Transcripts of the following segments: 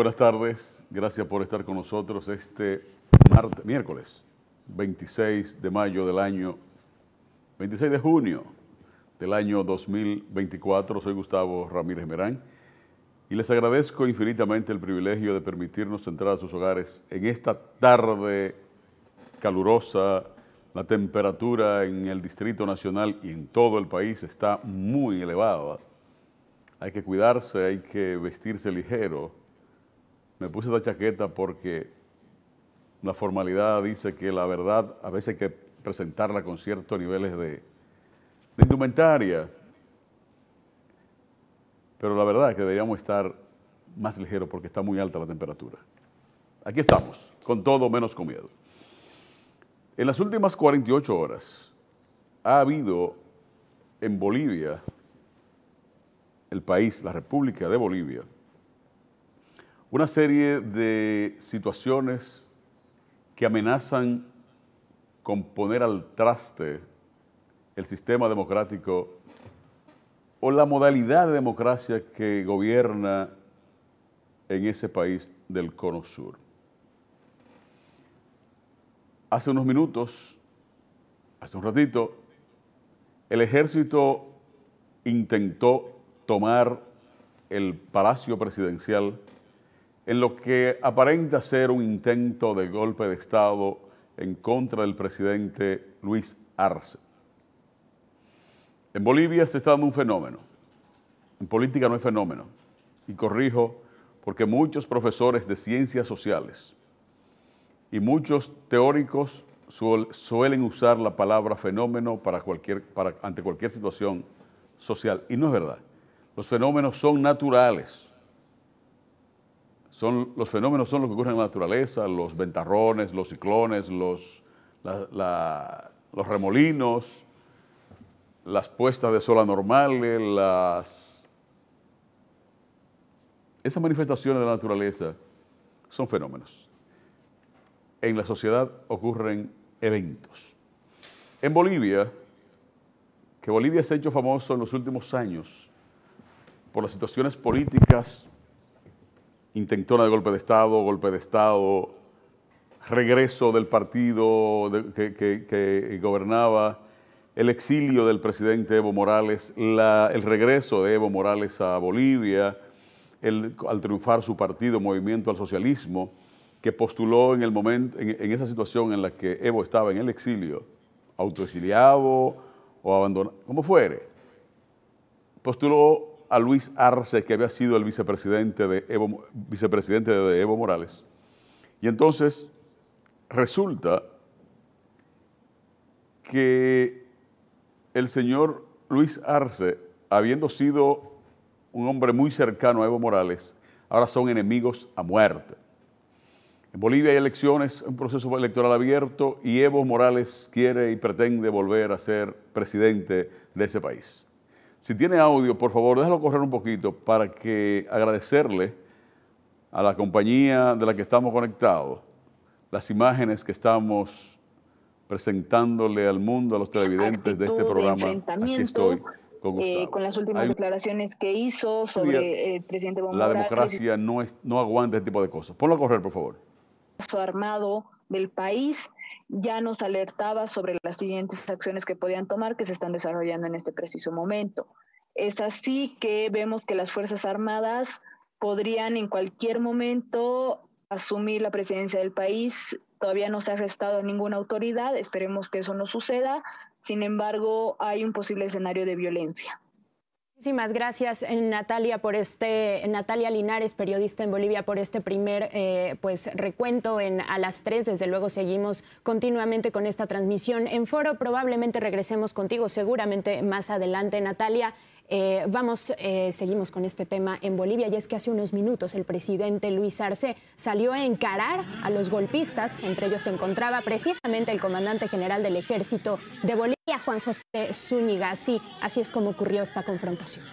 Buenas tardes, gracias por estar con nosotros este miércoles 26 de mayo del año, 26 de junio del año 2024. Soy Gustavo Ramírez Merán y les agradezco infinitamente el privilegio de permitirnos entrar a sus hogares en esta tarde calurosa. La temperatura en el Distrito Nacional y en todo el país está muy elevada. Hay que cuidarse, hay que vestirse ligero. Me puse esta chaqueta porque la formalidad dice que la verdad a veces hay que presentarla con ciertos niveles de indumentaria. Pero la verdad es que deberíamos estar más ligeros porque está muy alta la temperatura. Aquí estamos, con todo menos con miedo. En las últimas 48 horas ha habido en Bolivia, el país, la República de Bolivia, una serie de situaciones que amenazan con poner al traste el sistema democrático o la modalidad de democracia que gobierna en ese país del Cono Sur. Hace unos minutos, hace un ratito, el ejército intentó tomar el Palacio Presidencial en lo que aparenta ser un intento de golpe de Estado en contra del presidente Luis Arce. En Bolivia se está dando un fenómeno. En política no hay fenómeno. Y corrijo, porque muchos profesores de ciencias sociales y muchos teóricos suelen usar la palabra fenómeno ante cualquier situación social. Y no es verdad. Los fenómenos son naturales. Los fenómenos son lo que ocurre en la naturaleza, los ventarrones, los ciclones, los remolinos, las puestas de sol anormales, esas manifestaciones de la naturaleza son fenómenos. En la sociedad ocurren eventos. En Bolivia, que Bolivia se ha hecho famoso en los últimos años por las situaciones políticas, intentona de golpe de Estado, regreso del partido que gobernaba, el exilio del presidente Evo Morales, el regreso de Evo Morales a Bolivia, al triunfar su partido, Movimiento al Socialismo, que postuló en esa situación en la que Evo estaba en el exilio, autoexiliado o abandonado, como fuere, postuló a Luis Arce, que había sido el vicepresidente de Evo Morales. Y entonces resulta que el señor Luis Arce, habiendo sido un hombre muy cercano a Evo Morales, ahora son enemigos a muerte. En Bolivia hay elecciones, un proceso electoral abierto y Evo Morales quiere y pretende volver a ser presidente de ese país. Si tiene audio, por favor, déjalo correr un poquito para que agradecerle a la compañía de la que estamos conectados las imágenes que estamos presentándole al mundo, a los televidentes de este programa. Aquí estoy con Gustavo. Con las últimas declaraciones que hizo sobre el presidente Evo Morales. La democracia no aguanta este tipo de cosas. Ponlo a correr, por favor. Armado del país ya nos alertaba sobre las siguientes acciones que podían tomar, que se están desarrollando en este preciso momento. Es así que vemos que las Fuerzas Armadas podrían en cualquier momento asumir la presidencia del país. Todavía no se ha arrestado a ninguna autoridad, esperemos que eso no suceda. Sin embargo, hay un posible escenario de violencia. Muchísimas gracias, Natalia Natalia Linares, periodista en Bolivia, por este primer recuento a las 3. Desde luego seguimos continuamente con esta transmisión en foro. Probablemente regresemos contigo seguramente más adelante, Natalia. Seguimos con este tema en Bolivia, y es que hace unos minutos el presidente Luis Arce salió a encarar a los golpistas. Entre ellos se encontraba precisamente el comandante general del Ejército de Bolivia, Juan José Zúñiga. Así es como ocurrió esta confrontación.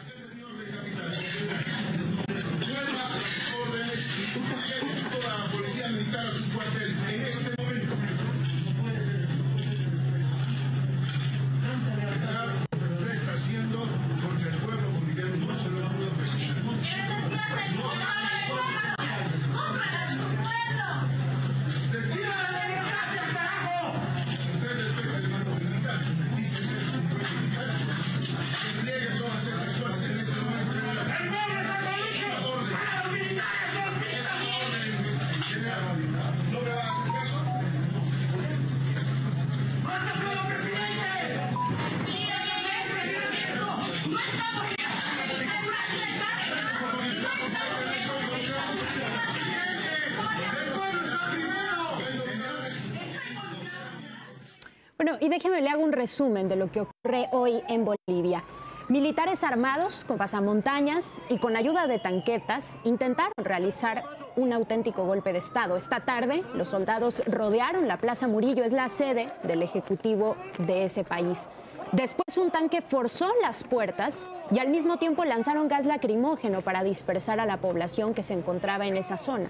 Bueno, y déjeme le hago un resumen de lo que ocurre hoy en Bolivia. Militares armados con pasamontañas y con ayuda de tanquetas intentaron realizar un auténtico golpe de Estado. Esta tarde, los soldados rodearon la Plaza Murillo, es la sede del Ejecutivo de ese país. Después, un tanque forzó las puertas y al mismo tiempo lanzaron gas lacrimógeno para dispersar a la población que se encontraba en esa zona.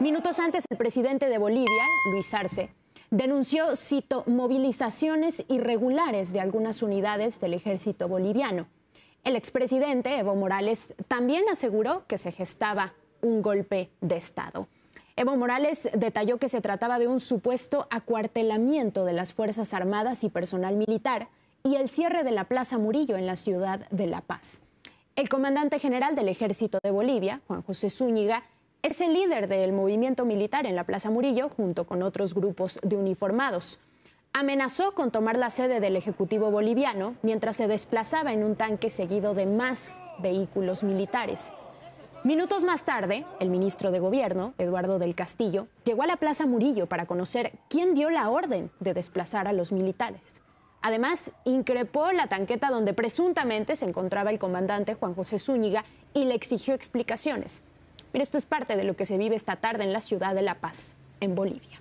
Minutos antes, el presidente de Bolivia, Luis Arce, denunció, cito, movilizaciones irregulares de algunas unidades del ejército boliviano. El expresidente Evo Morales también aseguró que se gestaba un golpe de Estado. Evo Morales detalló que se trataba de un supuesto acuartelamiento de las Fuerzas Armadas y personal militar y el cierre de la Plaza Murillo en la ciudad de La Paz. El comandante general del Ejército de Bolivia, Juan José Zúñiga, es el líder del movimiento militar en la Plaza Murillo junto con otros grupos de uniformados. Amenazó con tomar la sede del Ejecutivo boliviano mientras se desplazaba en un tanque seguido de más vehículos militares. Minutos más tarde, el ministro de Gobierno, Eduardo del Castillo, llegó a la Plaza Murillo para conocer quién dio la orden de desplazar a los militares. Además, increpó la tanqueta donde presuntamente se encontraba el comandante Juan José Zúñiga y le exigió explicaciones. Pero esto es parte de lo que se vive esta tarde en la ciudad de La Paz, en Bolivia.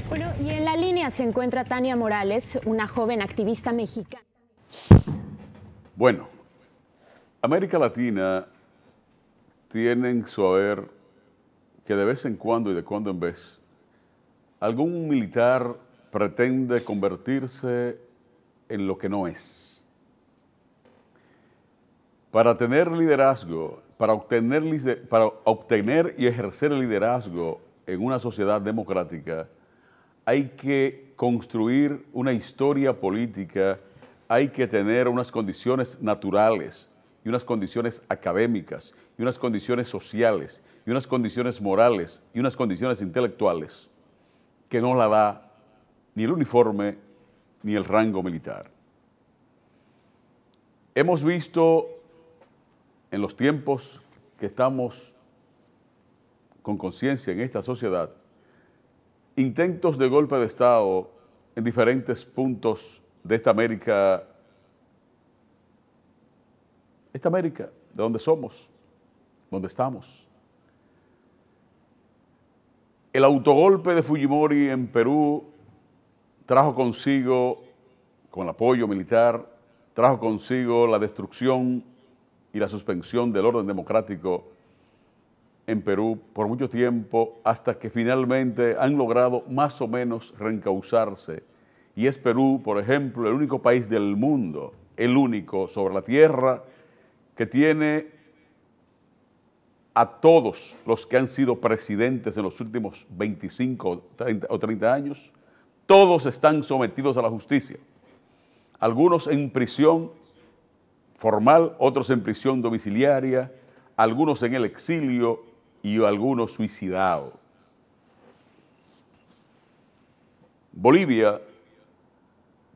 Bueno, y en la línea se encuentra Tania Morales, una joven activista mexicana. Bueno, América Latina tiene en su haber que de vez en cuando y de cuando en vez algún militar pretende convertirse en lo que no es. Para tener liderazgo, para obtener y ejercer el liderazgo en una sociedad democrática, hay que construir una historia política, hay que tener unas condiciones naturales y unas condiciones académicas y unas condiciones sociales y unas condiciones morales y unas condiciones intelectuales que no la da ni el uniforme ni el rango militar. Hemos visto en los tiempos que estamos con conciencia en esta sociedad intentos de golpe de Estado en diferentes puntos de esta América de donde somos, donde estamos. El autogolpe de Fujimori en Perú trajo consigo, con el apoyo militar, trajo consigo la destrucción y la suspensión del orden democrático en Perú por mucho tiempo, hasta que finalmente han logrado más o menos reencauzarse. Y es Perú, por ejemplo, el único país del mundo, el único sobre la tierra, que tiene a todos los que han sido presidentes en los últimos 25 o 30 años, todos están sometidos a la justicia. Algunos en prisión formal, otros en prisión domiciliaria, algunos en el exilio y algunos suicidados. Bolivia,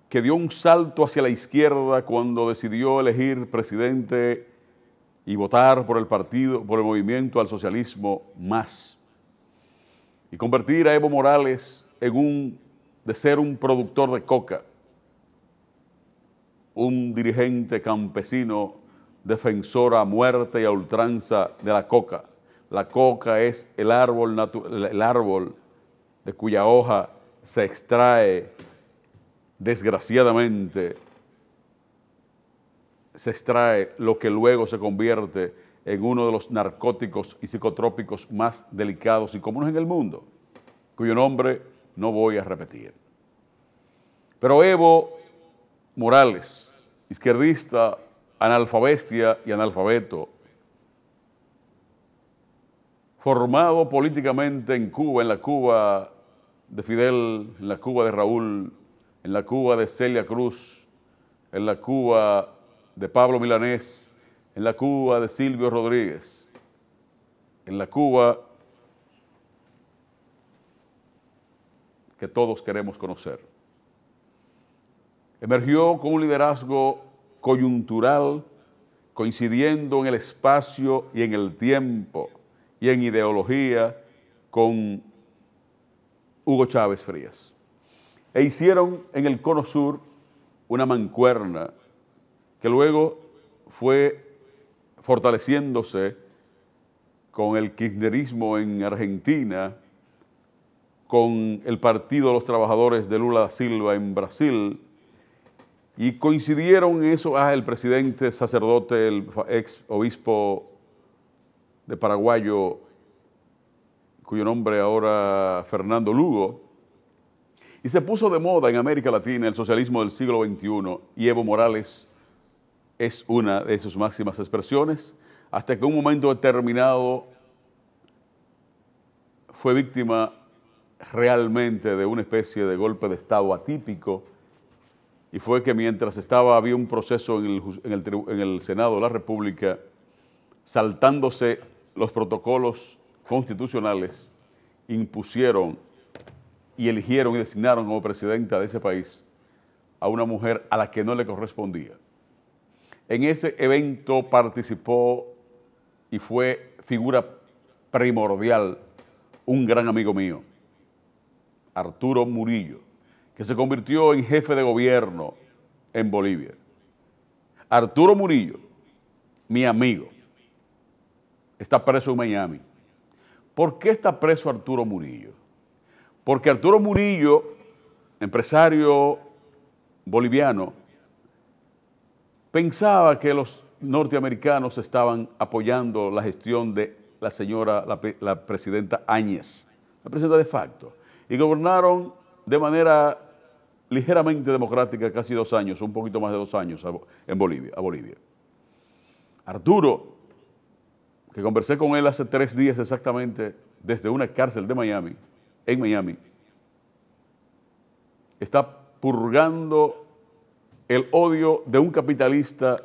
que dio un salto hacia la izquierda cuando decidió elegir presidente y votar por el movimiento al socialismo más, y convertir a Evo Morales de ser un productor de coca, un dirigente campesino defensor a muerte y a ultranza de la coca. La coca es el árbol de cuya hoja se extrae, desgraciadamente, lo que luego se convierte en uno de los narcóticos y psicotrópicos más delicados y comunes en el mundo, cuyo nombre no voy a repetir. Pero Evo Morales, izquierdista, analfabestia y analfabeto, formado políticamente en Cuba, en la Cuba de Fidel, en la Cuba de Raúl, en la Cuba de Celia Cruz, en la Cuba de Pablo Milanés, en la Cuba de Silvio Rodríguez, en la Cuba que todos queremos conocer. Emergió con un liderazgo coyuntural, coincidiendo en el espacio y en el tiempo y en ideología con Hugo Chávez Frías. E hicieron en el Cono Sur una mancuerna que luego fue fortaleciéndose con el kirchnerismo en Argentina, con el Partido de los Trabajadores de Lula da Silva en Brasil, y coincidieron en eso el presidente sacerdote, el ex obispo de Paraguayo, cuyo nombre ahora Fernando Lugo, y se puso de moda en América Latina el socialismo del siglo XXI, y Evo Morales es una de sus máximas expresiones, hasta que en un momento determinado fue víctima realmente de una especie de golpe de Estado atípico, y fue que mientras había un proceso en el Senado de la República, saltándose los protocolos constitucionales, impusieron y eligieron y designaron como presidenta de ese país a una mujer a la que no le correspondía. En ese evento participó y fue figura primordial un gran amigo mío, Arturo Murillo, que se convirtió en jefe de gobierno en Bolivia. Arturo Murillo, mi amigo, está preso en Miami. ¿Por qué está preso Arturo Murillo? Porque Arturo Murillo, empresario boliviano, pensaba que los norteamericanos estaban apoyando la gestión de la señora, la presidenta Áñez, la presidenta de facto, y gobernaron de manera ligeramente democrática casi 2 años, un poquito más de 2 años a Bolivia. Arturo, que conversé con él hace 3 días exactamente desde una cárcel de Miami, en Miami, está purgando el odio de un capitalista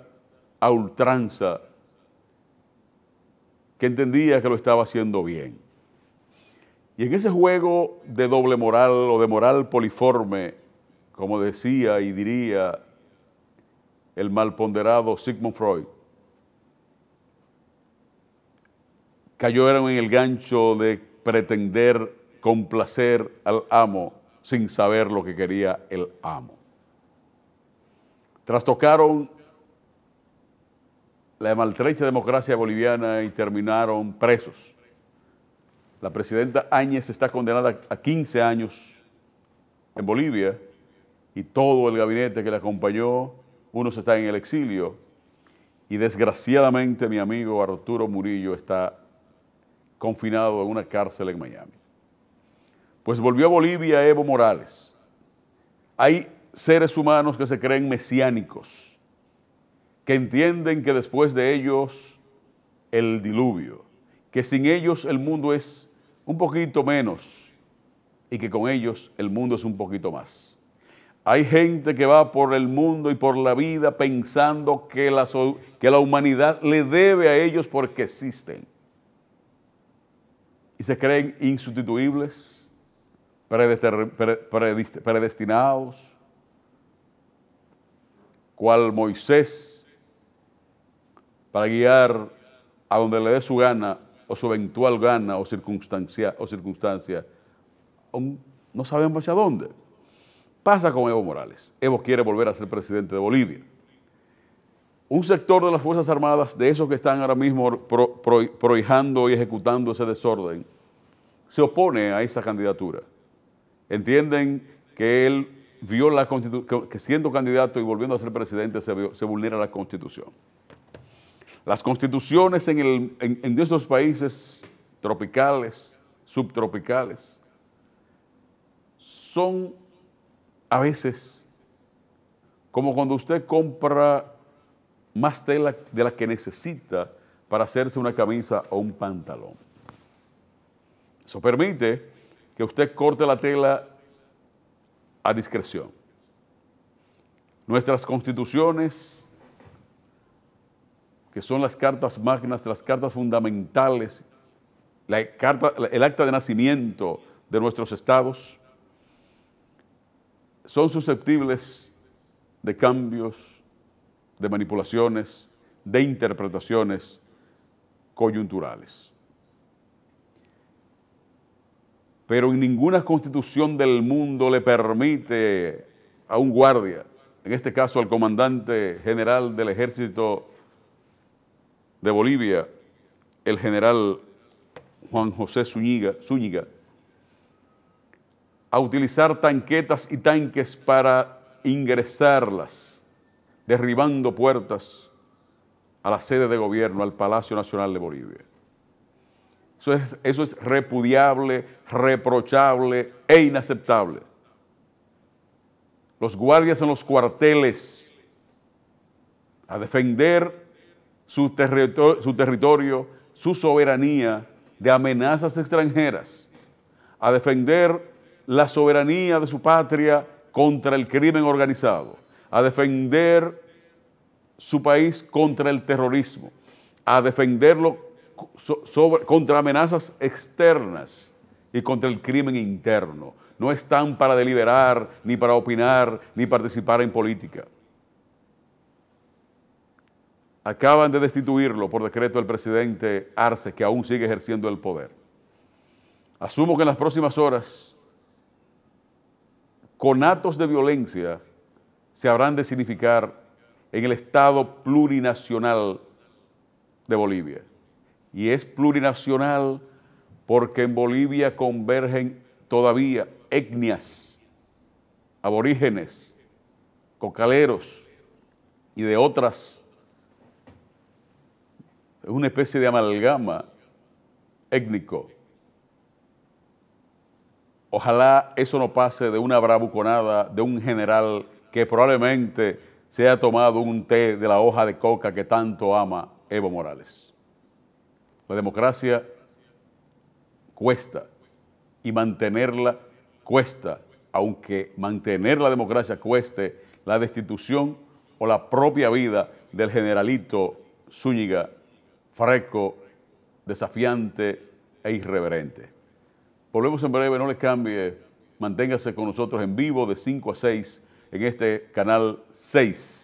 a ultranza que entendía que lo estaba haciendo bien. Y en ese juego de doble moral o de moral poliforme, como decía y diría el malponderado Sigmund Freud, cayeron en el gancho de pretender complacer al amo sin saber lo que quería el amo. Trastocaron la maltrecha democracia boliviana y terminaron presos. La presidenta Áñez está condenada a 15 años en Bolivia y todo el gabinete que le acompañó, unos están en el exilio, y desgraciadamente mi amigo Arturo Murillo está confinado en una cárcel en Miami. Pues volvió a Bolivia Evo Morales. Hay seres humanos que se creen mesiánicos, que entienden que después de ellos el diluvio, que sin ellos el mundo es un poquito menos y que con ellos el mundo es un poquito más. Hay gente que va por el mundo y por la vida pensando que la humanidad le debe a ellos porque existen. Y se creen insustituibles, predestinados, cual Moisés, para guiar a donde le dé su gana o su eventual gana o circunstancia, no sabemos hacia dónde. Pasa con Evo Morales. Evo quiere volver a ser presidente de Bolivia. Un sector de las Fuerzas Armadas, de esos que están ahora mismo prohijando y ejecutando ese desorden, se opone a esa candidatura. Entienden que él viola la Constitución, que siendo candidato y volviendo a ser presidente se vulnera la Constitución. Las constituciones en estos países tropicales, subtropicales, son a veces como cuando usted compra más tela de la que necesita para hacerse una camisa o un pantalón. Eso permite que usted corte la tela a discreción. Nuestras constituciones, que son las cartas magnas, las cartas fundamentales, el acta de nacimiento de nuestros estados, son susceptibles de cambios, de manipulaciones, de interpretaciones coyunturales. Pero en ninguna constitución del mundo le permite a un guardia, en este caso al comandante general del ejército de Bolivia, el general Juan José Zúñiga, a utilizar tanquetas y tanques para ingresarlas, derribando puertas a la sede de gobierno, al Palacio Nacional de Bolivia. Eso es repudiable, reprochable e inaceptable. Los guardias en los cuarteles a defender su territorio, su soberanía de amenazas extranjeras, a defender la soberanía de su patria contra el crimen organizado, a defender su país contra el terrorismo, a defenderlo contra amenazas externas y contra el crimen interno. No están para deliberar, ni para opinar, ni participar en política. Acaban de destituirlo por decreto del presidente Arce, que aún sigue ejerciendo el poder. Asumo que en las próximas horas, conatos de violencia se habrán de significar en el Estado plurinacional de Bolivia. Y es plurinacional porque en Bolivia convergen todavía etnias, aborígenes, cocaleros y de otras. Es una especie de amalgama étnico. Ojalá eso no pase de una bravuconada de un general que probablemente se haya tomado un té de la hoja de coca que tanto ama Evo Morales. La democracia cuesta y mantenerla cuesta, aunque mantener la democracia cueste la destitución o la propia vida del generalito Zúñiga, freco, desafiante e irreverente. Volvemos en breve, no le cambie, manténgase con nosotros en vivo de 5 a 6 en este canal 6.